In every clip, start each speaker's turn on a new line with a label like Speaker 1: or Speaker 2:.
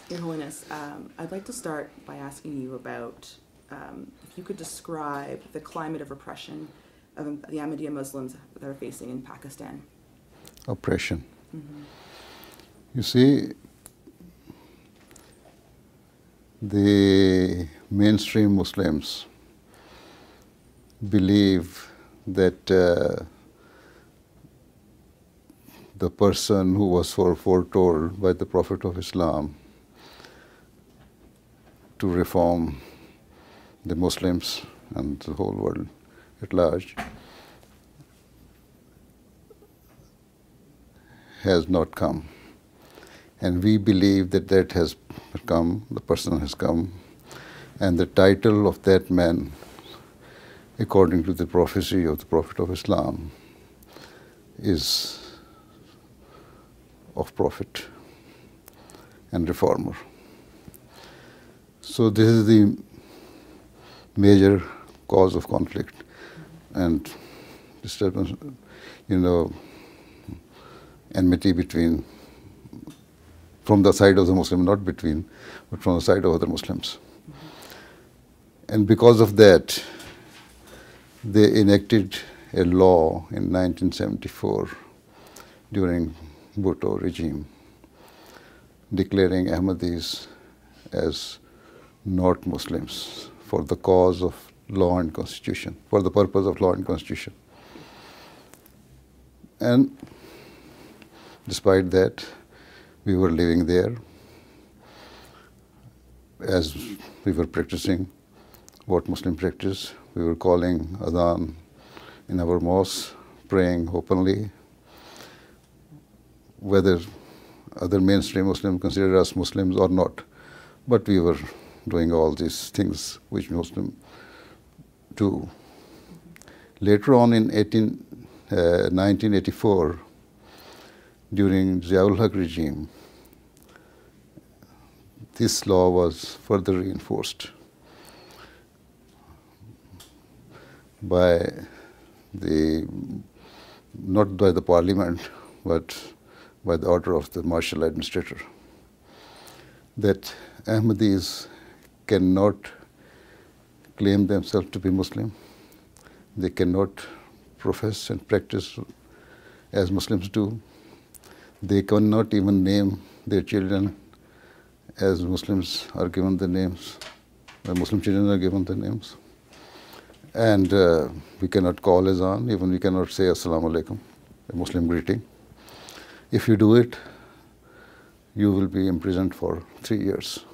Speaker 1: Your Holiness, I'd like to start by asking you about if you could describe the climate of repression of the Ahmadiyya Muslims that are facing in Pakistan.
Speaker 2: Oppression. You see, the mainstream Muslims believe that the person who was foretold by the Prophet of Islam to reform the Muslims and the whole world at large has not come. And we believe that that has come, the person has come, and the title of that man, according to the prophecy of the Prophet of Islam, is of prophet and reformer. So this is the major cause of conflict and disturbance, enmity between, from the side of the Muslim, not between, but from the side of other Muslims. And because of that, they enacted a law in 1974 during Bhutto regime, declaring Ahmadis as not Muslims for the cause of law and constitution, for the purpose of law and constitution. And despite that, we were living there as we were practicing what Muslim practice. We were calling adhan in our mosque, praying openly. Whether other mainstream Muslims consider us Muslims or not, but we were doing all these things which Muslims do. Later on in 1984, during Ziaul Haq regime, this law was further reinforced by not by the parliament, but by the order of the martial administrator, that Ahmadis cannot claim themselves to be Muslim. They cannot profess and practice as Muslims do. They cannot even name their children as Muslims are given the names, Muslim children are given the names. And we cannot call azan, even we cannot say Assalamu alaikum, a Muslim greeting. If you do it, you will be imprisoned for 3 years.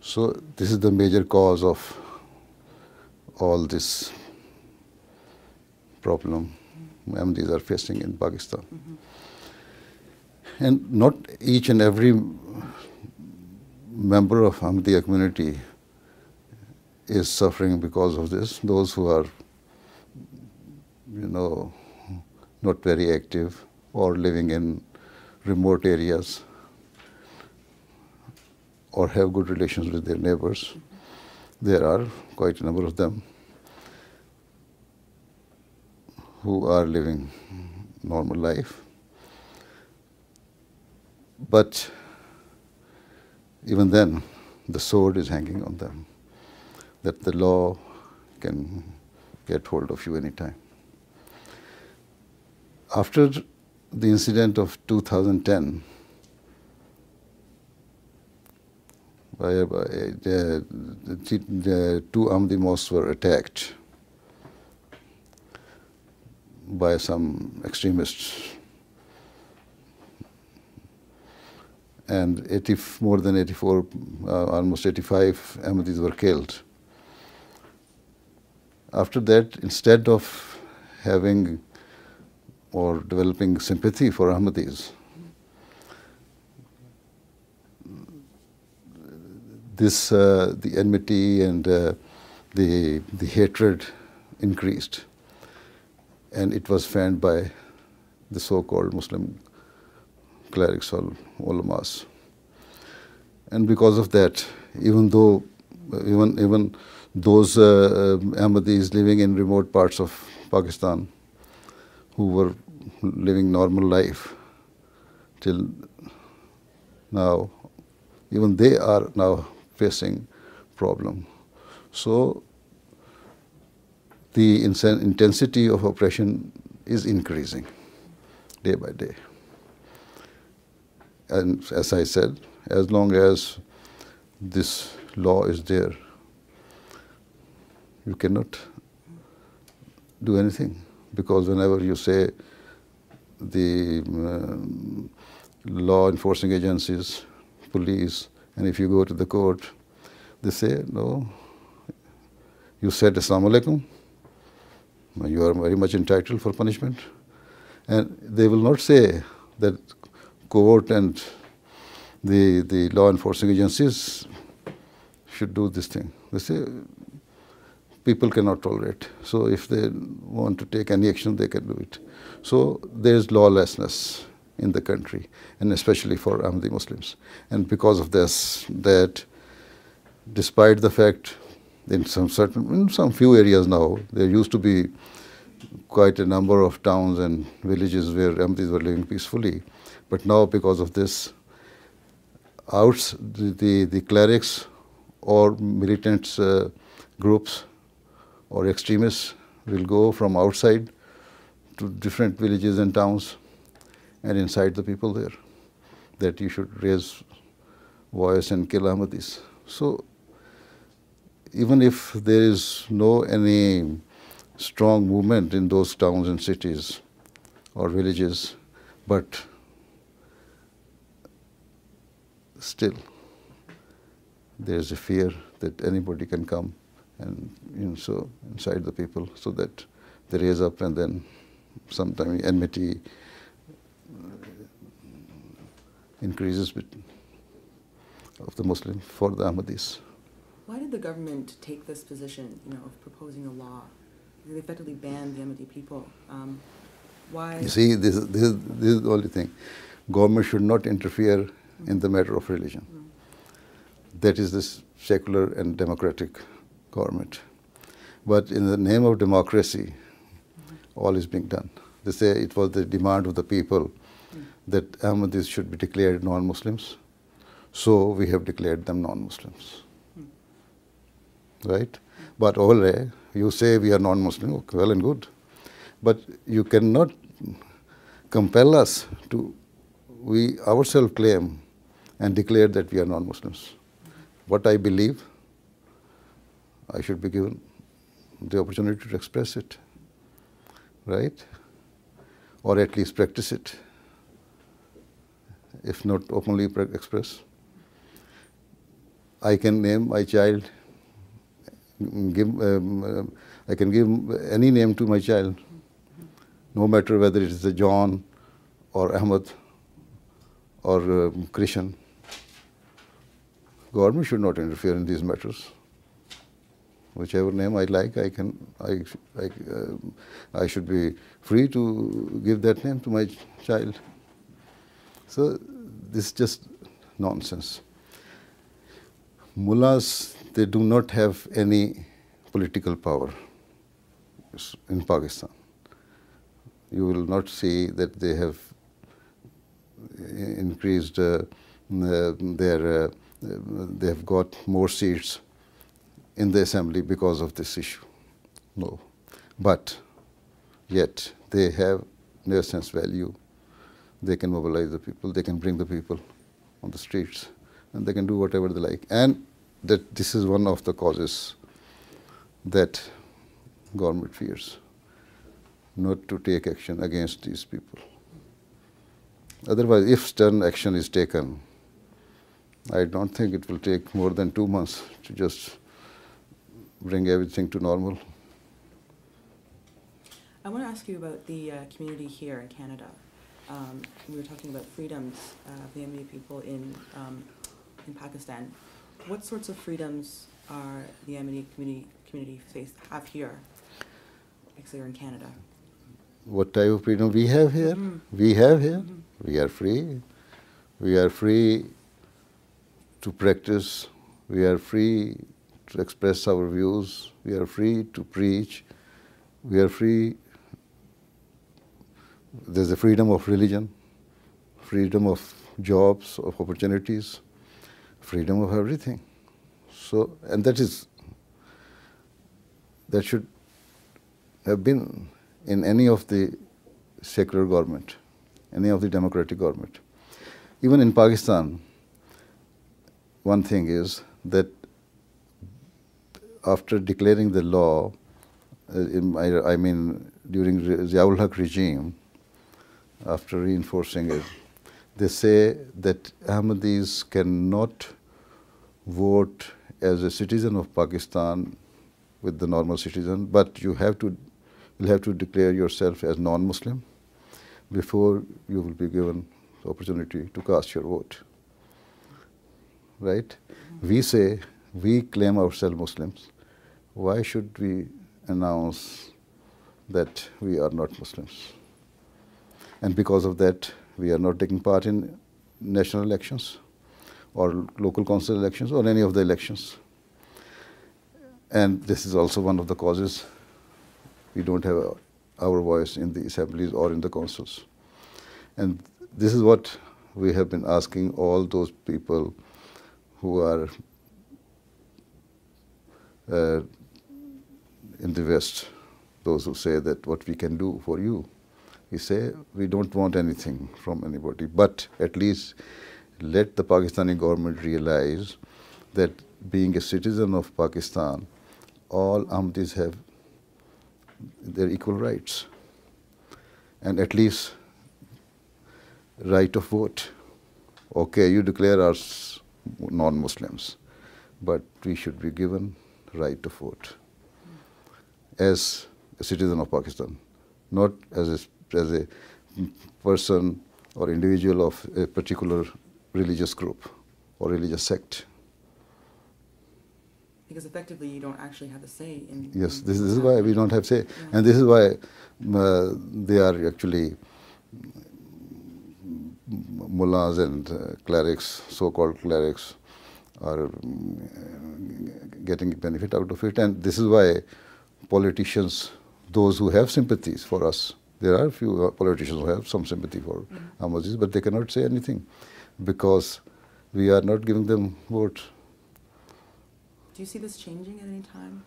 Speaker 2: So this is the major cause of all this problem Ahmadis are facing in Pakistan. And not each and every member of Ahmadiyya community is suffering because of this. Those who are, not very active or living in remote areas or have good relations with their neighbors, there are quite a number of them who are living normal life. But even then, the sword is hanging on them, that the law can get hold of you anytime. After the incident of 2010, the two Ahmadi mosques were attacked by some extremists, and more than 84, almost 85 Ahmadis were killed. After that, instead of having or developing sympathy for Ahmadis, the enmity and the hatred increased, and it was fanned by the so-called Muslim clerics or ulamas. And because of that, even those Ahmadis living in remote parts of Pakistan who were living normal life till now, Even they are now facing problem. So the intensity of oppression is increasing day by day. And as I said, as long as this law is there, you cannot do anything, because whenever you say the law enforcing agencies, police, and if you go to the court, they say, no, you said Assalamu alaikum, you are very much entitled for punishment. And they will not say that court and the law enforcing agencies should do this thing. They say people cannot tolerate. So if they want to take any action, they can do it. So there is lawlessness in the country, and especially for Ahmadi Muslims. And because of this, that despite the fact in some few areas now, there used to be quite a number of towns and villages where Ahmadis were living peacefully. But now because of this, the clerics or militant groups or extremists will go from outside to different villages and towns and incite the people there that you should raise voice and kill Ahmadis. So even if there is no any strong movement in those towns and cities or villages, but still there is a fear that anybody can come and so incite the people, so that they raise up, and then sometimes enmity increases of the Muslim for the Ahmadis.
Speaker 1: Why did the government take this position, of proposing a law? They effectively banned the Ahmadi people. Why?
Speaker 2: You see, this is the only thing. Government should not interfere in the matter of religion. That is this secular and democratic government. But in the name of democracy, all is being done. They say it was the demand of the people that Ahmadis should be declared non-Muslims. So we have declared them non-Muslims. Right? But already, you say we are non-Muslim, okay, well and good. But you cannot compel us to, we ourselves claim and declare that we are non-Muslims. What I believe, I should be given the opportunity to express it, right? Or at least practice it, if not openly express. I can name my child, I can give any name to my child, no matter whether it is a John or Ahmad or Christian. Government should not interfere in these matters. Whichever name I like, I should be free to give that name to my child. So this is just nonsense. Mullahs, they do not have any political power in Pakistan. You will not see that they have increased they have got more seats in the assembly because of this issue. No. But yet they have, in a sense, value. They can mobilize the people, they can bring the people on the streets, and they can do whatever they like. And that this is one of the causes that government fears, not to take action against these people. Otherwise, if stern action is taken, I don't think it will take more than 2 months to just bring everything to normal.
Speaker 1: I want to ask you about the community here in Canada. We were talking about freedoms of the Ahmadi people in Pakistan. What sorts of freedoms are the Ahmadi community have here, actually, in Canada?
Speaker 2: What type of freedom we have here? We have here. We are free. We are free to practice. We are free to express our views. We are free to preach. We are free. There's the freedom of religion, freedom of jobs, of opportunities, freedom of everything. So, and that should have been in any of the secular government, any of the democratic government. Even in Pakistan, one thing is that after declaring the law, I mean during Ziaul Haq regime, after reinforcing it, they say that Ahmadis cannot vote as a citizen of Pakistan with the normal citizen, but you'll have to declare yourself as non-Muslim before you will be given the opportunity to cast your vote. Right? We say, we claim ourselves Muslims. Why should we announce that we are not Muslims? And because of that, we are not taking part in national elections or local council elections or any of the elections. And this is also one of the causes we don't have our voice in the assemblies or in the councils. And this is what we have been asking all those people who are in the West, those who say that what we can do for you. We say we don't want anything from anybody, but at least let the Pakistani government realize that being a citizen of Pakistan, all Ahmadis have their equal rights, and at least right of vote. Okay, you declare us non-Muslims, but we should be given right to vote as a citizen of Pakistan, not as a person or individual of a particular religious group or religious sect.
Speaker 1: Because effectively you don't actually have a say in...
Speaker 2: Yes, this is why we don't have say. Yeah. And this is why they are actually mullahs and clerics, so-called clerics, are getting benefit out of it. And this is why politicians, those who have sympathies for us, there are a few politicians who have some sympathy for Ahmadis, but they cannot say anything because we are not giving them votes.
Speaker 1: Do you see this changing at any time?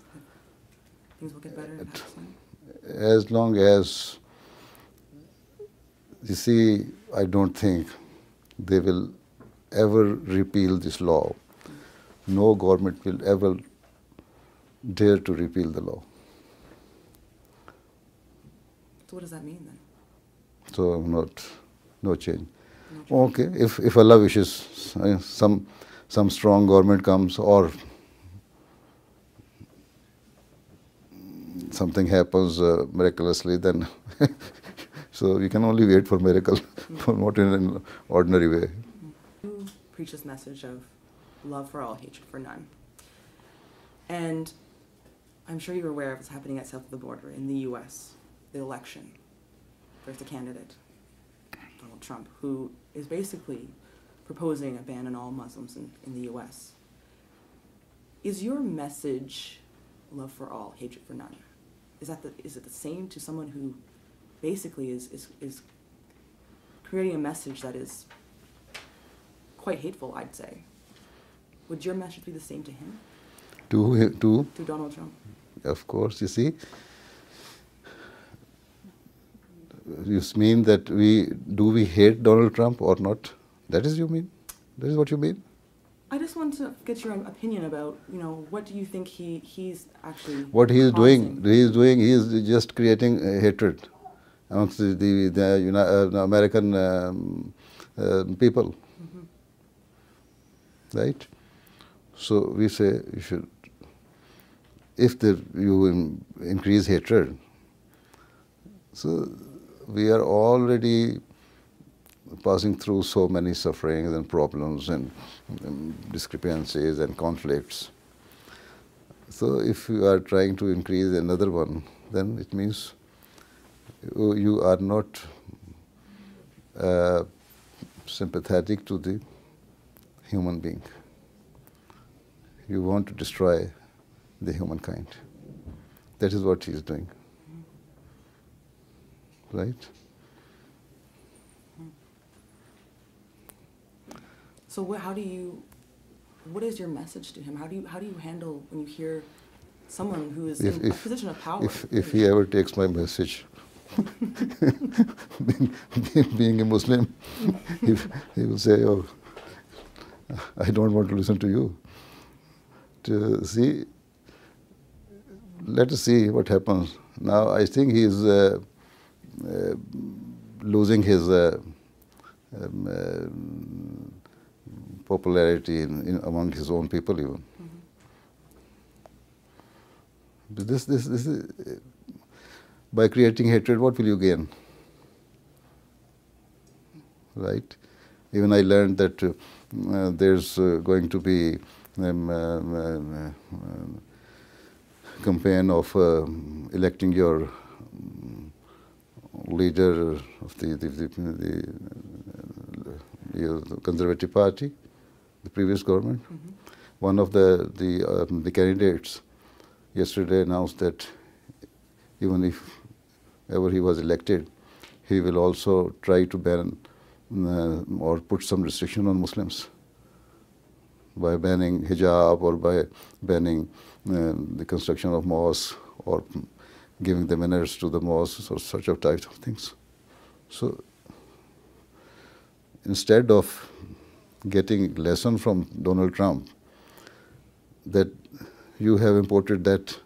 Speaker 1: Things will get better in Pakistan?
Speaker 2: As long as, you see, I don't think they will ever repeal this law. No government will ever dare to repeal the law.
Speaker 1: So what does that mean then?
Speaker 2: So no change. Okay, if Allah wishes, some strong government comes or something happens miraculously, then so we can only wait for miracle, not in an ordinary way.
Speaker 1: You preach this message of love for all, hatred for none. And I'm sure you're aware of what's happening at south of the border in the US, the election. There's a candidate, Donald Trump, who is basically proposing a ban on all Muslims in the US. Is your message love for all, hatred for none? Is it the same to someone who basically is creating a message that is quite hateful, I'd say? Would your message be the same to him?
Speaker 2: To
Speaker 1: Donald Trump?
Speaker 2: Of course, you see. You mean that we hate Donald Trump or not? That is you mean? That is what you mean?
Speaker 1: I just want to get your opinion about, what do you think he's actually
Speaker 2: What he is
Speaker 1: causing?
Speaker 2: doing, he is just creating hatred amongst the American people. Mm-hmm. Right? So we say you should, if you increase hatred, so we are already passing through so many sufferings and problems and discrepancies and conflicts. So if you are trying to increase another one, then it means you are not sympathetic to the human being. You want to destroy the humankind. That is what he is doing. Right?
Speaker 1: So how do you what is your message to him? How do you handle when you hear someone who is in a position of power?
Speaker 2: If he ever takes my message, being a Muslim, he will say, "Oh, I don't want to listen to you." Let us see what happens. Now, I think he is losing his popularity among his own people even. This is, by creating hatred, what will you gain? Right? Even I learned that there's going to be campaign of electing your leader of the Conservative Party, the previous government. One of the candidates yesterday announced that even if ever he was elected, he will also try to ban or put some restriction on Muslims by banning hijab or by banning the construction of mosques or giving the minarets to the mosques or such of types of things. So instead of getting lesson from Donald Trump that you have imported that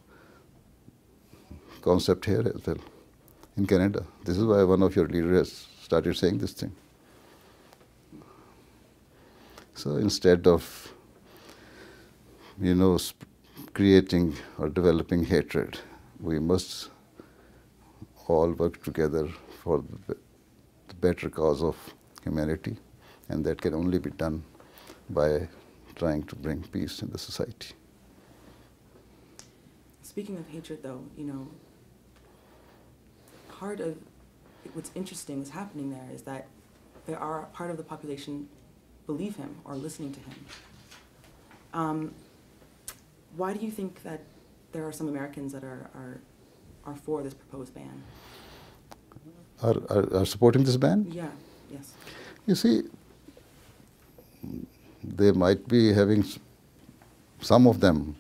Speaker 2: concept here as well in Canada. This is why one of your leaders started saying this thing. So instead of creating or developing hatred, we must all work together for the better cause of humanity, and that can only be done by trying to bring peace in the society.
Speaker 1: Speaking of hatred, though, part of what's interesting is happening there is that there are part of the population believe him or listening to him. Why do you think that there are some Americans that are for this proposed ban?
Speaker 2: Are supporting this ban?
Speaker 1: Yeah, yes.
Speaker 2: You see, they might be having, some of them,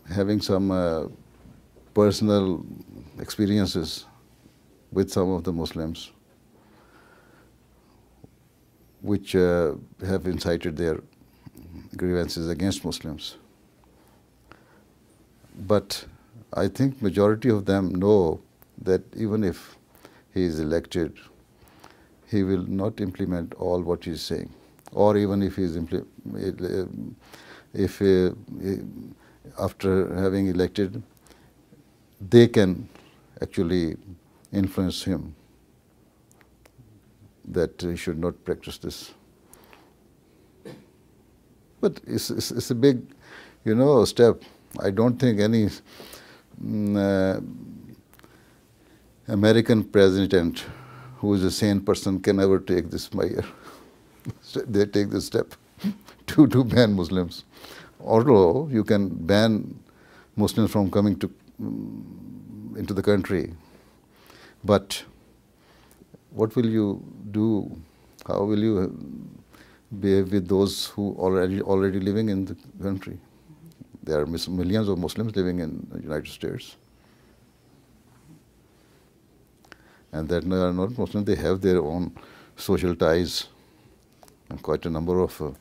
Speaker 2: having some personal experiences with some of the Muslims which have incited their grievances against Muslims. But I think majority of them know that even if he is elected, he will not implement all what he is saying. Or even if he is after having elected, they can actually influence him that he should not practice this. But it's a big, step. I don't think any American president who is a sane person can ever take this measure. They take this step to ban Muslims. Although you can ban Muslims from coming into the country, but what will you do? How will you behave with those who already living in the country? There are millions of Muslims living in the United States, and that are not Muslims. They have their own social ties, and quite a number of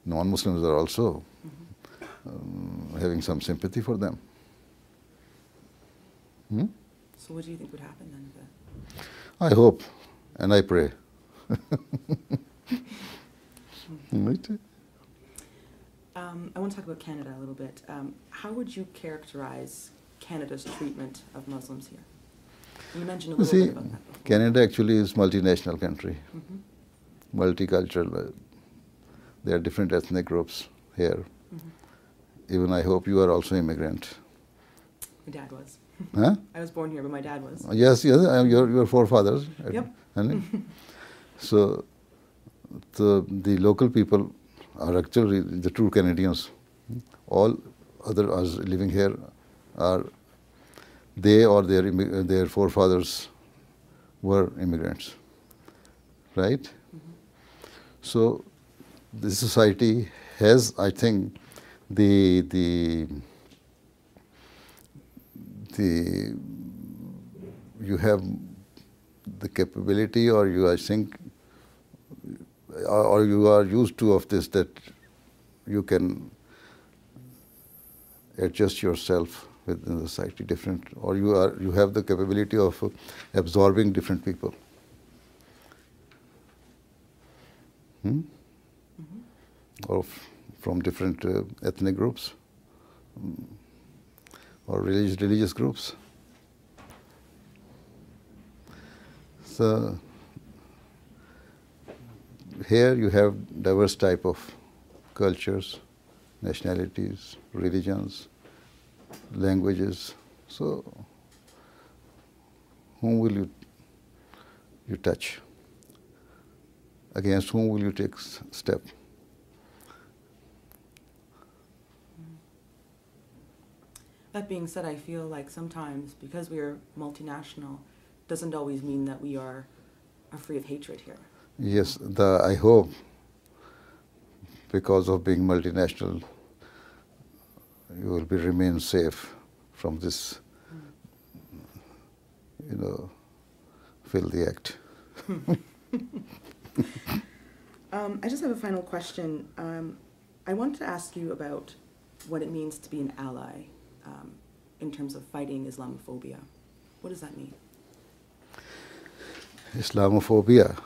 Speaker 2: non-Muslims are also having some sympathy for them.
Speaker 1: So what do you think would happen then?
Speaker 2: I hope and I pray. Right?
Speaker 1: I want to talk about Canada a little bit. How would you characterize Canada's treatment of Muslims here? You mentioned a little bit about that before.
Speaker 2: Canada actually is a multinational country, multicultural. There are different ethnic groups here. Even I hope you are also immigrant.
Speaker 1: My dad was.
Speaker 2: Huh?
Speaker 1: I was born here, but my dad was.
Speaker 2: Yes, your forefathers.
Speaker 1: Yep.
Speaker 2: So the local people are actually the true Canadians. All others living here are they or their forefathers were immigrants, right? So this society has, I think, the you have the capability, or you, I think, or you are used to of this, that you can adjust yourself within the society different, or you have the capability of absorbing different people. Or from different ethnic groups or religious groups. So here you have diverse type of cultures, nationalities, religions, languages. So whom will you touch? Against whom will you take step?
Speaker 1: That being said, I feel like sometimes, because we are multinational, doesn't always mean that we are free of hatred here.
Speaker 2: Yes, I hope, because of being multinational, you will remain safe from this, filthy act.
Speaker 1: I just have a final question. I wanted to ask you about what it means to be an ally in terms of fighting Islamophobia. What does that mean?
Speaker 2: Islamophobia.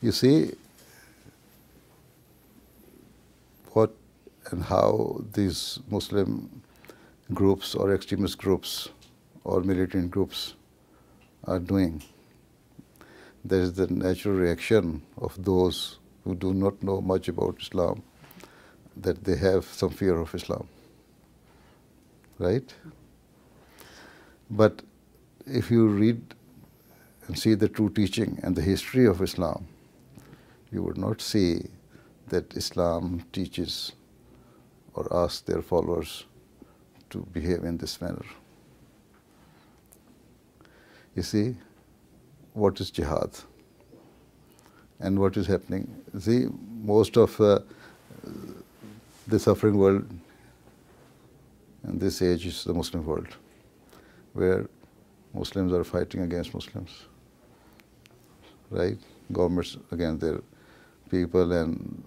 Speaker 2: You see, what and how these Muslim groups or extremist groups or militant groups are doing. There is the natural reaction of those who do not know much about Islam, that they have some fear of Islam. Right? But if you read and see the true teaching and the history of Islam, you would not see that Islam teaches or asks their followers to behave in this manner. You see, what is jihad and what is happening? See, most of the suffering world in this age is the Muslim world, where Muslims are fighting against Muslims, right? Governments against their people and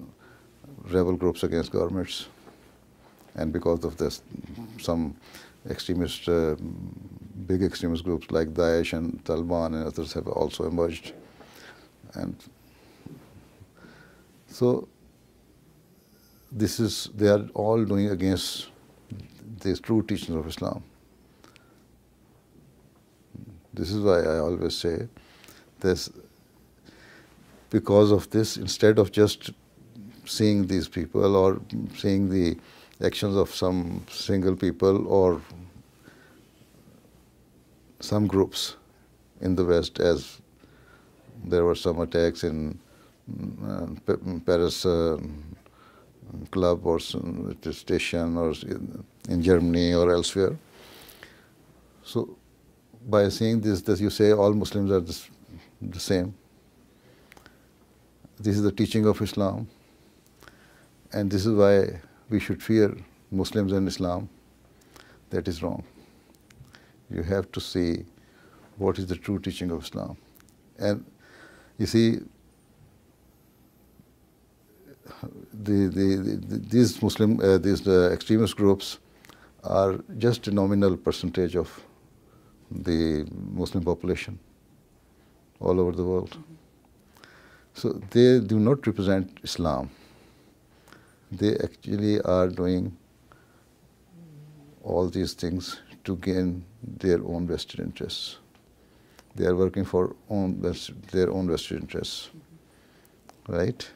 Speaker 2: rebel groups against governments. And because of this, some extremist, big extremist groups like Daesh and Taliban and others have also emerged. And so they are all doing against the true teachings of Islam. This is why I always say this, because of this, instead of just seeing these people or seeing the actions of some single people or some groups in the West, as there were some attacks in Paris club or station or in Germany or elsewhere. So by saying this, you say all Muslims are the same. This is the teaching of Islam, and this is why we should fear Muslims and Islam. That is wrong. You have to see what is the true teaching of Islam. And you see, these extremist groups are just a nominal percentage of the Muslim population all over the world. So they do not represent Islam. They actually are doing all these things to gain their own vested interests. They are working for their own vested interests, right?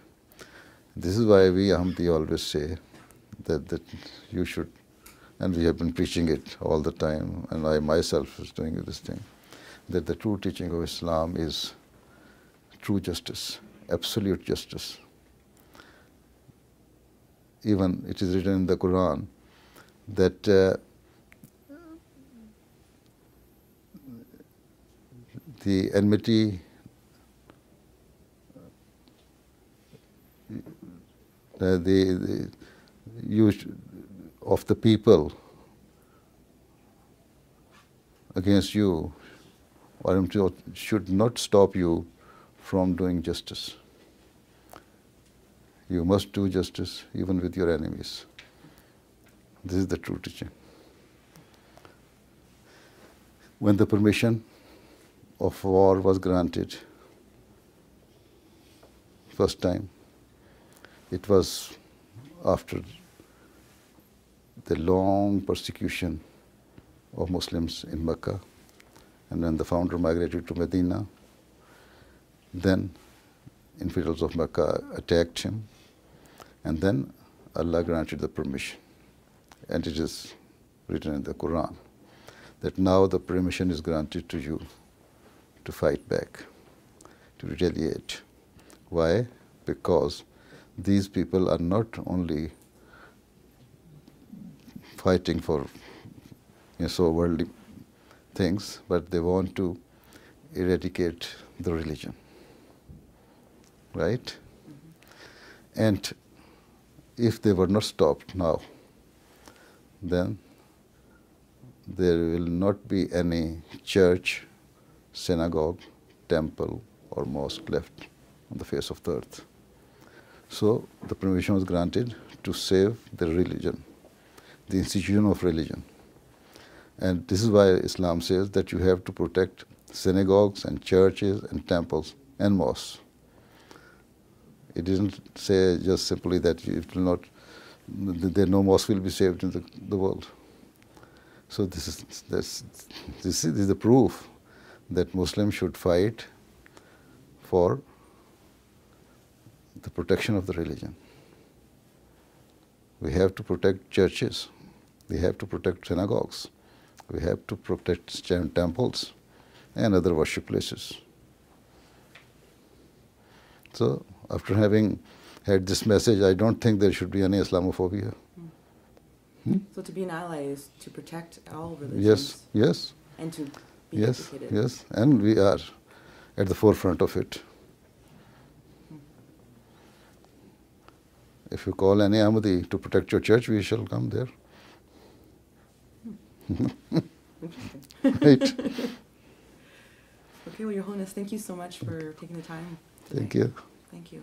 Speaker 2: This is why we Ahmadi always say that you should, and we have been preaching it all the time, and I myself is doing this thing, that the true teaching of Islam is true justice, absolute justice. Even it is written in the Quran that the enmity the use of the people against you or should not stop you from doing justice. You must do justice even with your enemies. This is the true teaching. When the permission of war was granted first time, it was after the long persecution of Muslims in Mecca, and when the founder migrated to Medina, then infidels of Mecca attacked him, and then Allah granted the permission. And it is written in the Quran that now the permission is granted to you to fight back, to retaliate. Why? Because these people are not only fighting for so worldly things, but they want to eradicate the religion. Right? And if they were not stopped now, then there will not be any church, synagogue, temple, or mosque left on the face of the earth. So the permission was granted to save the religion, the institution of religion. And this is why Islam says that you have to protect synagogues and churches and temples and mosques. It doesn't say just simply that it will not, no mosque will be saved in the world. So this is the proof that Muslims should fight for the protection of the religion. We have to protect churches. We have to protect synagogues. We have to protect temples and other worship places. So, after having had this message, I don't think there should be any Islamophobia.
Speaker 1: So to be an ally is to protect all religions.
Speaker 2: Yes, yes.
Speaker 1: And to be educated.
Speaker 2: Yes, and we are at the forefront of it. If you call any Ahmadi to protect your church, we shall come there.
Speaker 1: Interesting.
Speaker 2: Right.
Speaker 1: Okay, well, Your Holiness, thank you so much for taking the time today.
Speaker 2: Thank you.
Speaker 1: Thank you.